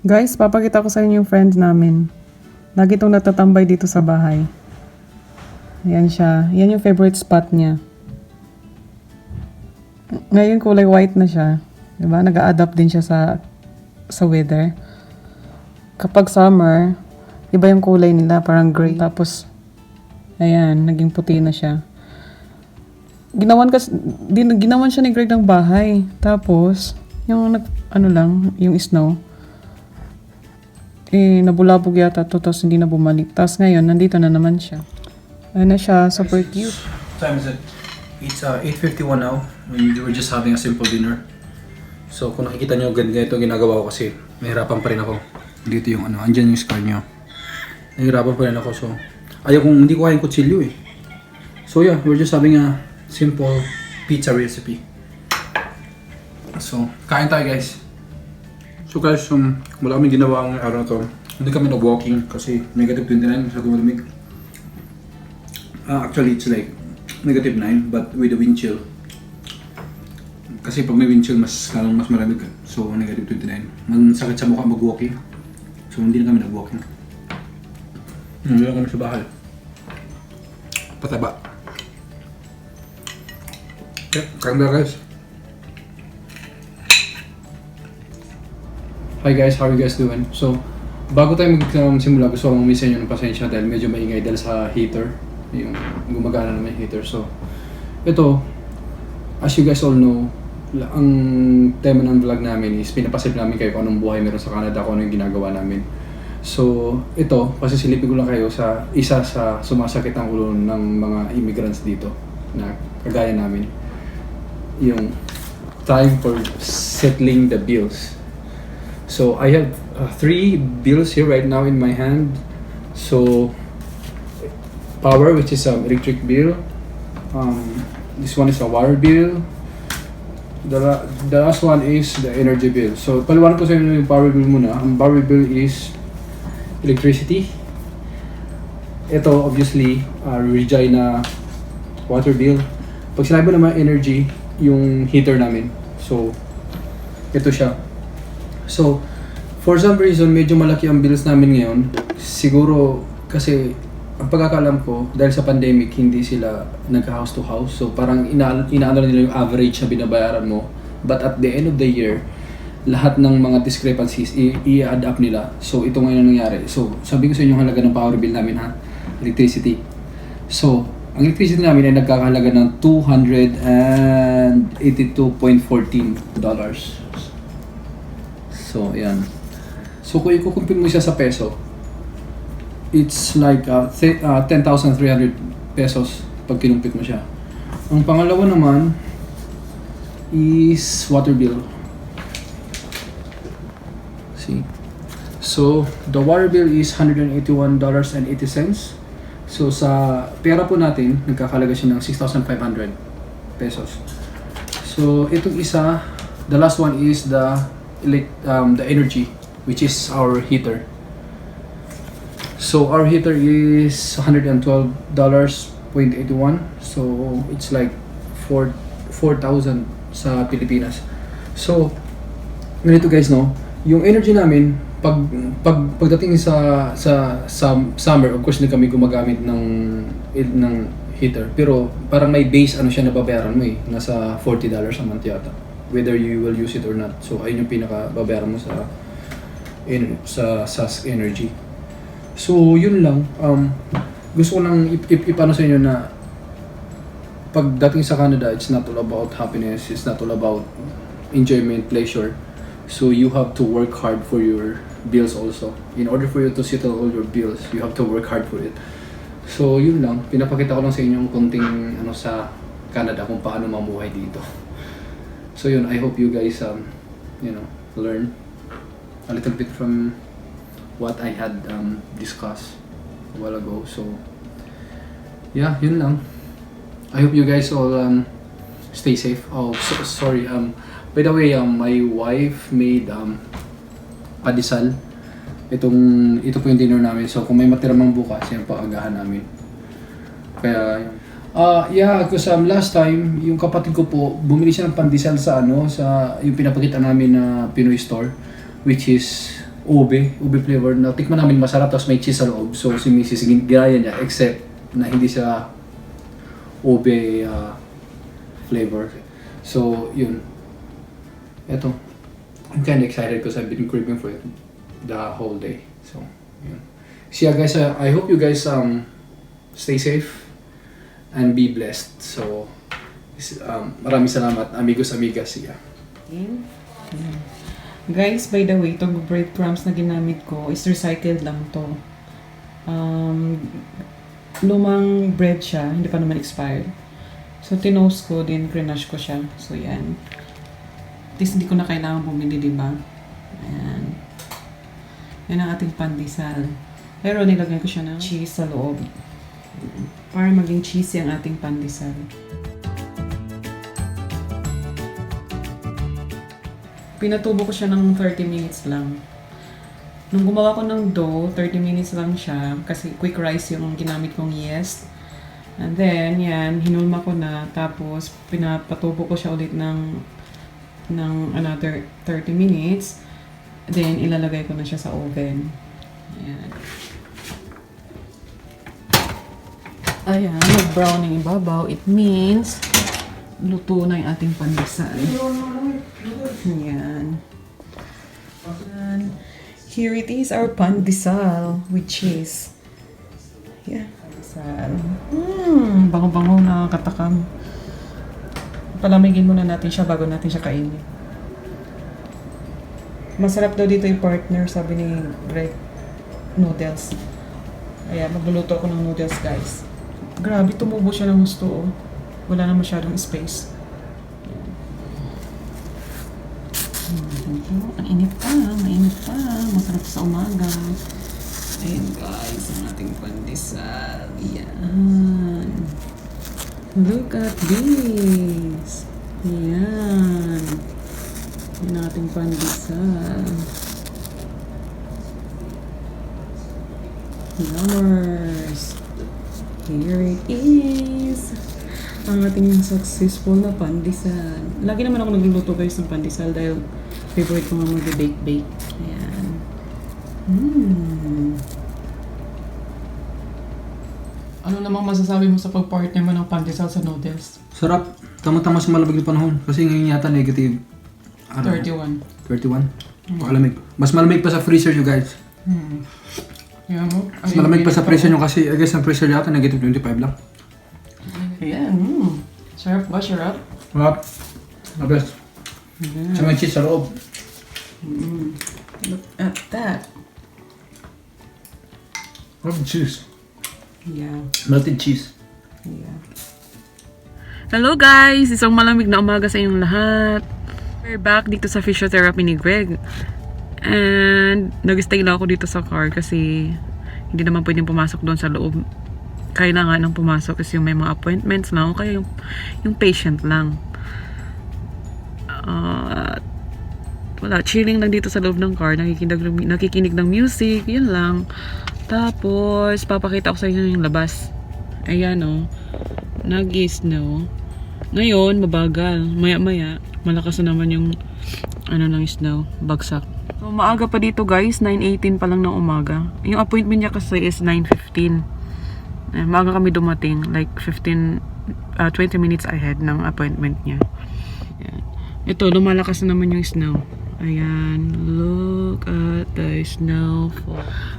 Guys, papakita ko sa inyo yung friend namin. Lagi itong natatambay dito sa bahay. Ayan siya. Yan yung favorite spot niya. Ngayon kulay white na siya. Diba? Nag-a-adapt din siya sa weather. Kapag summer, iba yung kulay nila, parang gray. Tapos, ayan, naging puti na siya. Ginawan siya ni Greg ng bahay. Tapos, yung yung snow, nabulabog yata to, tapos hindi na bumalik. Tapos ngayon, nandito na naman siya. Ayun na siya, super cute. What time is it? It's 8:51 now. We're just having a simple dinner. So kung nakikita nyo, ganito ginagawa ko kasi mahirapan pa rin ako. Dito yung andyan yung scar nyo. Nahirapan pa rin ako, so hindi ko kaya yung kutsilyo eh. So yeah, we're just having a simple pizza recipe. So, kain tayo guys. So guys, wala kami ginawa ngayong araw na to. Hindi kami nag-walking kasi negative 29 sa malamig. Actually, it's like negative 9 but with the wind chill. Kasi pag may wind chill, mas malamig. So, negative 29. Ang sakit sa mukha mag-walking. So, hindi na kami nag-walking. Hindi lang kami sa bahay. Pataba. Okay, kain na guys. Hi guys, how are you guys doing? So, bago tayo magsimula, gusto kong umisan nyo ng pasensya dahil medyo maingay dahil sa heater. Yung gumagana naman yung heater. So, ito, as you guys all know, ang tema ng vlog namin is pinapasilip namin kayo kung anong buhay meron sa Canada, kung ano yung ginagawa namin. So, ito, pasisilipin ko lang kayo sa isa sa sumasakit ang ulo ng mga immigrants dito na kagaya namin. Yung time for settling the bills. So I have 3 bills here right now in my hand. So power, which is electric bill. This one is a water bill. The last one is the energy bill. So paliwanag ko sa inyo yung power bill muna. Ang power bill is electricity. Ito obviously Regina water bill. Pag sinabi naman energy, yung heater namin. So ito siya. So, for some reason, medyo malaki ang bills namin ngayon. Siguro, kasi, ang pagkakalam ko, dahil sa pandemic, hindi sila nag-house to house. So, parang inaano nila yung average na binabayaran mo. But at the end of the year, lahat ng mga discrepancies, i-add up nila. So, ito ngayon ang nangyari. So, sabi ko sa inyo yung halaga ng power bill namin, ha? Electricity. So, ang electricity namin ay nagkakahalaga ng $282.14. So, ayan. So, kung i-compute mo siya sa peso, it's like 10,300 pesos pag kinumpit mo siya. Ang pangalawa naman is water bill. See? So, the water bill is $181.80. So, sa pera po natin, nagkakalaga siya ng 6,500 pesos. So, itong isa, the last one is the energy, which is our heater. So our heater is $112.81. So it's like 4,000 sa Pilipinas. So ganito guys, no, yung energy namin pagdating sa summer, of course hindi kami gumagamit ng heater, pero parang may base siya nababayaran mo nasa $40 a month yata, whether you will use it or not. So ayun yung pinaka-babayaran mo sa energy. So yun lang. Gusto ko lang ipano sa inyo na pagdating sa Canada, it's not all about happiness, it's not all about enjoyment, pleasure. So you have to work hard for your bills also. In order for you to settle all your bills, you have to work hard for it. So yun lang, pinapakita ko lang sa inyo yung konting sa Canada kung paano mamuhay dito. So yun, I hope you guys learn a little bit from what I had discussed a while ago. So yeah, yun lang. I hope you guys all stay safe. Oh, sorry. By the way, my wife made pandesal. Ito po yung dinner namin. So kung may matira mang bukas, yan po agahan namin. Kaya yeah, because last time yung kapatid ko po bumili siya ng pandesal sa yung pinapakita namin na Pinoy store, which is ube flavor. Natikman namin masarap, tapos may cheese sa loob. So si Mrs. ginaya niya, except na hindi siya ube flavor. So yun. Eto. I'm kind of excited because I've been craving for it the whole day. So yun. So yeah guys, I hope you guys stay safe and be blessed. So maraming salamat, amigos, amigas. Yeah. Guys, by the way, itong breadcrumbs na ginamit ko is recycled lang to. Lumang bread siya, hindi pa naman expired. So, tinost ko, din grenache ko siya. So, yan. At least hindi ko na kailangan bumili, diba? Ayan. Yan ang ating pandesal. Pero nilagay ko siya ng cheese sa loob. Para maging cheesy ang ating pandesal. Pinatubo ko siya ng 30 minutes lang. Nung gumawa ko ng dough, 30 minutes lang siya kasi quick rice yung ginamit kong yeast. And then, yan, hinulma ko na. Tapos, pinapatubo ko siya ulit ng another 30 minutes. Then, ilalagay ko na siya sa oven. Ayan. Ayan, nag-brown yung ibabaw. It means, luto na yung ating pandesal. Ayan. And here it is, our pandesal with cheese. Yeah, pandesal. Bango-bango, nakakatakam. Palamigin muna natin siya bago natin siya kainin. Masarap daw dito yung partner, sabi ni Greg. Noodles. Ayan, magluluto ako ng noodles, guys. Grabe, tumubo siya ng gusto, oh. Wala na masyadong space. Mainit pa, mainit pa. Masarap sa umaga. Ayan guys, ang ating pandesal. Yan. Look at this. Yan. Yan ang ating pandesal. Yummers. Here it is. Ang ating successful na pandesal. Lagi naman ako nagluluto guys ng pandesal dahil favorite ko nga mag-bake-bake. Ayan. Ano namang masasabi mo sa pag-partner mo ng pandesal sa noodles? Sarap. Tama-tama sa malamig na panahon. Kasi ngayon yata negative 31. 31. Pakalamig. Mas malamig pa sa freezer nyo guys. Yan mo? Mas malamig pa sa freezer nyo kasi I guess ang freezer yata negative 25 lang. Ayan. Sarap ba? Sarap? Sarap. The best. Sa may cheese sa loob. Look at that. Love cheese. Yeah. Melted cheese. Yeah. Hello guys! Isang malamig na umaga sa inyong lahat. We're back dito sa physiotherapy ni Greg. And nag-stay lang ako dito sa car kasi hindi naman pwedeng pumasok doon sa loob. Kailangan nang pumasok kasi yung may mga appointments lang o kaya yung patient lang. Wala, chilling lang dito sa loob ng car, nakikinig ng music, yun lang. Tapos papakita ko sa inyo yung labas. Ayan o, nag-snow. Ngayon mabagal, maya-maya malakas na naman yung ng snow, bagsak. So maaga pa dito guys, 9:18 pa lang ng umaga. Yung appointment niya kasi is 9:15. Maaga kami dumating, like 20 minutes ahead ng appointment niya. Ayan. Ito, lumalakas na naman yung snow. Ayan, look at the snow.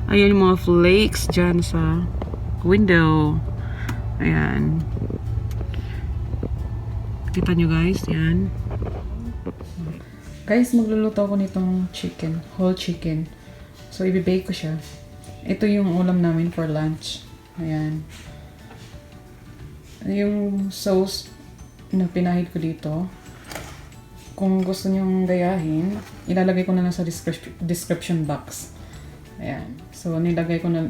Ayan yung mga flakes dyan sa window. Ayan. Kita nyo guys, yan. Guys, magluluto ako nitong chicken, whole chicken. So, ibibake ko siya. Ito yung ulam namin for lunch. Ayan. Yung sauce na pinahid ko dito, kung gusto nyong gayahin, ilalagay ko na lang sa description box. Ayan. So, nilagyan ko na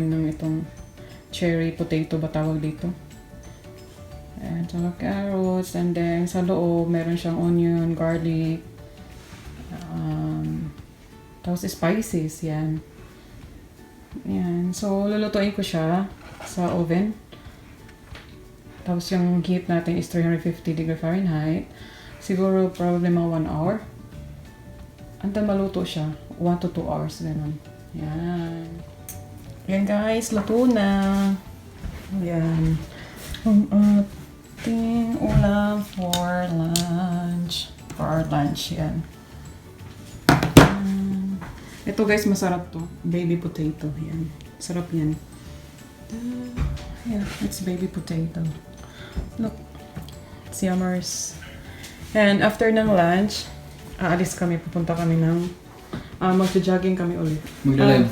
ng itong cherry potato ba tawag dito. Ayan. So, carrots, and then sa loob, meron siyang onion, garlic, tapos spices, yan. Yan. So, lulutuin ko siya sa oven. Tapos yung heat natin is 350 degree Fahrenheit. Siguro probably mga 1 hour. until maluto siya. 1 to 2 hours, ganun. Yan. Yan guys, luto na. Yan. Ang ating ulam for lunch. For our lunch, yan. Ito guys, masarap to. Baby potato. Yan. Sarap yan. Yeah, it's baby potato. Look. It's yummers. And after ng lunch, aalis kami. Pupunta kami ng... mag-jogging kami ulit.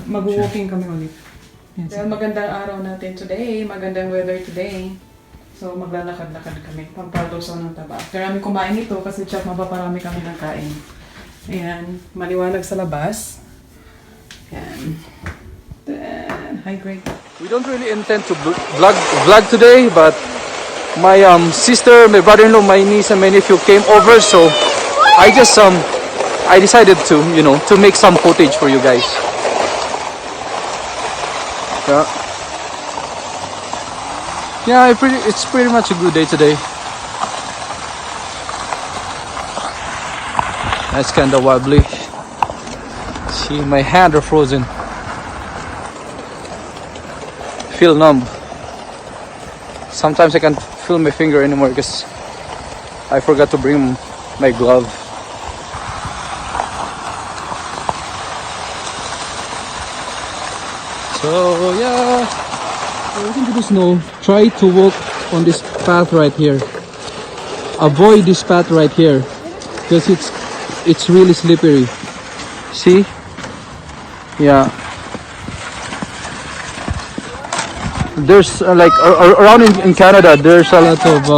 Mag-walking kami ulit. Yes. Dahil magandang araw natin today. Magandang weather today. So, maglalakad-lakad kami. Pampalusaw ng taba. After namin kumain ito, kasi chap, mapaparami kami ng kain. Ayan. Maliwanag sa labas. Ayan. Then, hydrate. We don't really intend to vlog today, but my sister, my brother-in-law, my niece, and my nephew came over, so I decided to, to make some footage for you guys. Yeah, it's pretty much a good day today. That's kind of wobbly. See, my hands are frozen. Feel numb. Sometimes I can't feel my finger anymore because I forgot to bring my glove. So yeah, walking to the snow. Try to walk on this path right here. Avoid this path right here because it's really slippery. See? Yeah. There's like around in Canada, there's a lot of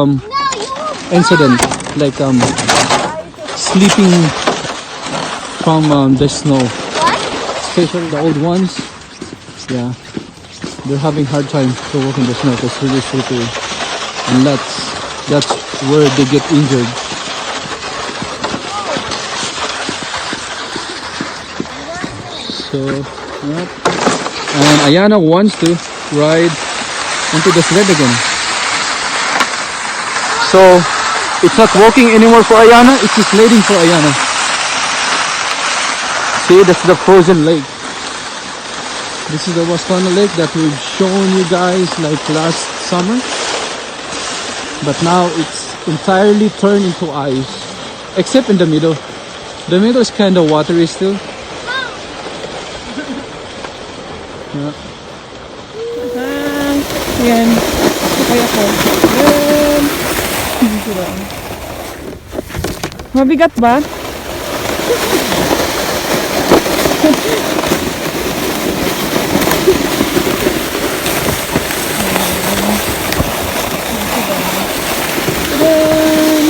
incident like sleeping from the snow, especially the old ones. Yeah, they're having hard time to walk in the snow because it's really slippery, and that's where they get injured. So, yep. And Ayana wants to ride onto the sled again. So, it's not walking anymore for Ayana, it's just sledding for Ayana. See, that's the frozen lake. This is the Wascana lake that we've shown you guys like last summer. But now it's entirely turned into ice. Except in the middle. The middle is kind of watery still. Yeah. Yan. Sakay ako. Yan. Dito lang. Mabigat ba? Yan.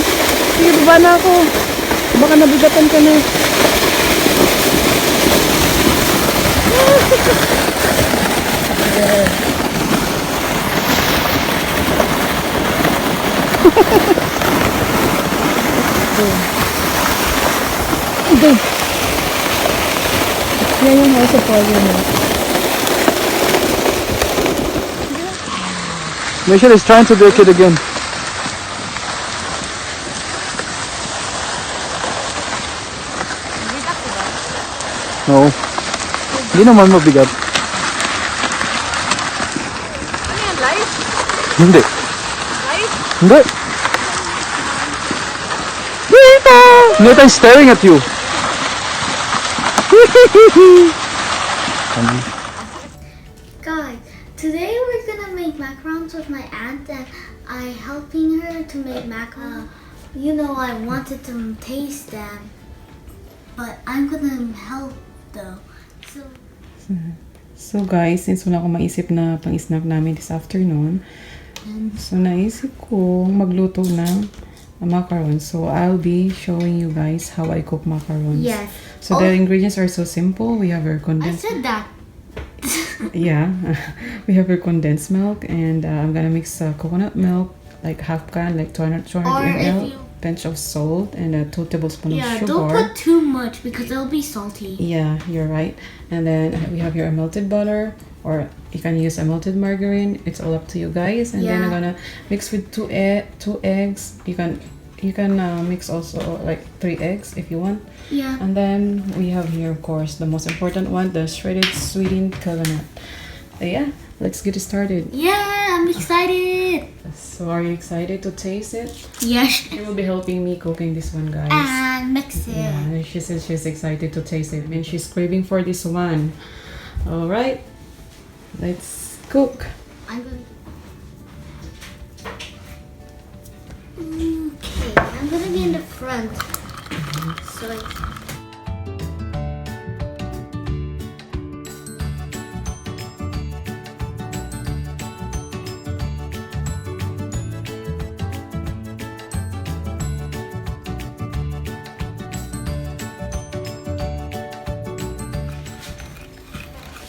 Sige, baba na ako. Baka nabigatan ka na. Okay. Yan yung house of fire mo. Michelle is trying to do it again. No. Hindi naman mabigat. Ano yan, live? Hindi. Live? Hindi. Nita! Nita is staring at you. Guys, today we're gonna make macarons with my aunt and I helping her to make macarons. You know, I wanted to taste them, but I'm gonna help though. So guys, since wala akong maisip na pang-snack namin this afternoon, so naisip ko magluto ng macarons. So I'll be showing you guys how I cook macarons. Yes. So the ingredients are so simple. We have our I condensed... said that. Yeah. We have our condensed milk and I'm gonna mix coconut milk, like half can, like 200 Or ml, if you... pinch of salt, and 2 tablespoons of Yeah, sugar. don't put too much because it'll be salty. Yeah, you're right. And then we have your melted butter, or you can use a melted margarine. It's all up to you guys. And then I'm Yeah. gonna mix with two eggs. You can you can mix also like 3 eggs if you want. Yeah. And then we have here, of course, the most important one, the shredded sweetened coconut. Yeah, let's get started. Yeah, I'm excited. So are you excited to taste it? Yes. She will be helping me cooking this one, guys. And mix it. Yeah, she says she's excited to taste it and she's craving for this one. All right, let's cook. I'm gonna. Okay, I'm gonna be in the front. So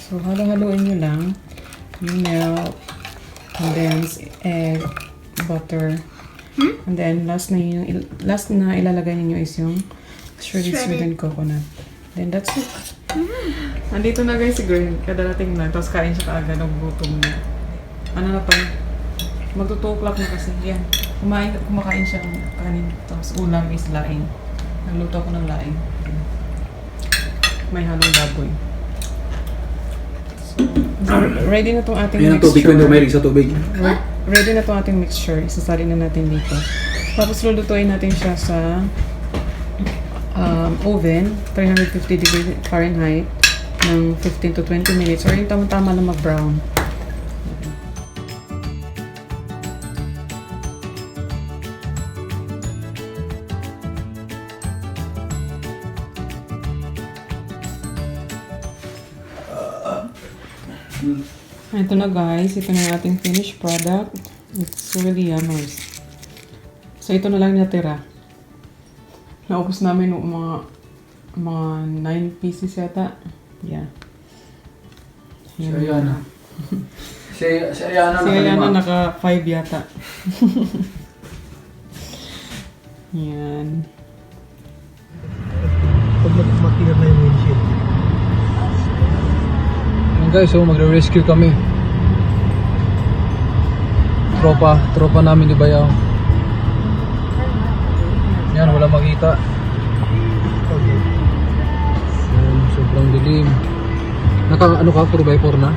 So halo-haloin nyo lang yung milk, condensed egg, butter, and then last na ilalagay niyo is yung shredded sweetened coconut. Then that's it. Nandito na guys si Green, kadarating lang, tapos kain siya kaagad ng gutom na. Ano na pa? Magto 2 o'clock na kasi. Yan. Kumakain siya ng kanin, tapos ulam is laing. Nagluto ako ng laing. May halong baboy. So, ready na itong ating Yan ang mixture. tubig ko, hindi ako mahilig sa tubig. Ready na itong ating mixture. Isasali na natin dito. Tapos lulutuin natin siya sa oven, 350 degrees Fahrenheit, ng 15 to 20 minutes. Or yung tama-tama na mag-brown. Ito na guys, ito na yung ating finished product. It's really yummy. So ito na lang natira. Naubos namin ng mga 9 pieces yata. Yeah. Si Ayana. Si Ayana Si Ayana naka 5 yata. Yan. Pag makina na yung windshield. Ayan guys, so magre-rescue kami. Tropa namin di Bayaw. Yan, wala makita. Okay. Yan, sobrang dilim. Ano ka, 4x4 na?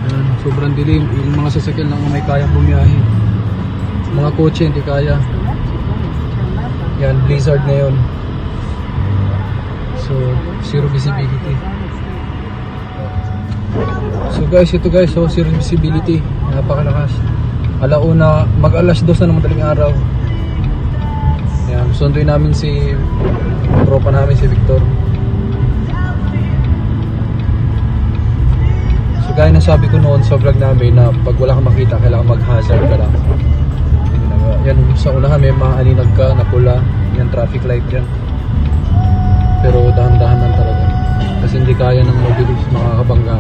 Yan, sobrang dilim. Yung mga sasakyan lang ang may kayang bumiyahe. Mga kotse hindi kaya. Yan, blizzard ngayon. So, zero visibility. So guys, ito guys, so zero visibility. Napakalakas. Alauna, mag-alas 2 na ng madaling araw. Yan, sunduin namin si tropa namin, si Victor. So gaya ng sabi ko noon sa vlog namin na pag wala kang makita, kailangan mag-hazard ka lang. Yan, sa unahan may maaninag ka na pula. Yan, traffic light yan. Pero dahan-dahan lang talaga. Kasi hindi kaya ng mabilis makakabangga.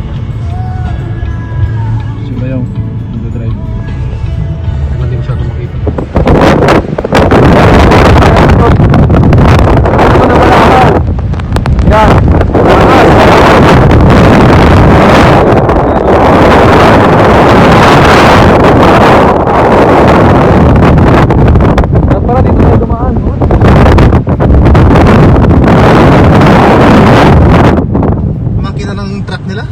So Bayaw, nag-drive. Hindi masyado makita. Yan. Para dito na dumaan. Makina ng truck nila?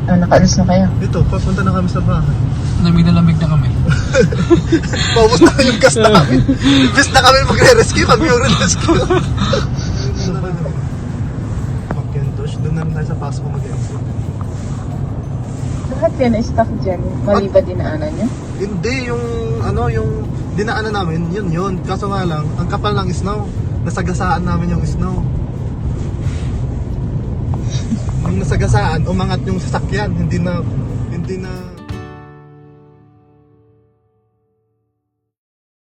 Nakaalis na kayo? Dito, papunta na kami sa bahay. Lamig na lamig na kami. Paubos na yung gas namin. Imbes na kami magre-rescue, kami yung re-rescue. Macintosh, doon na tayo sa Pasco mag-exit. Lahat yan ay stuck dyan. Mali ba dinaanan niya? Hindi, yung dinaanan namin, yun. Kaso nga lang, ang kapal ng snow. Nasagasaan namin yung snow. Nung nasagasaan, umangat yung sasakyan. Hindi na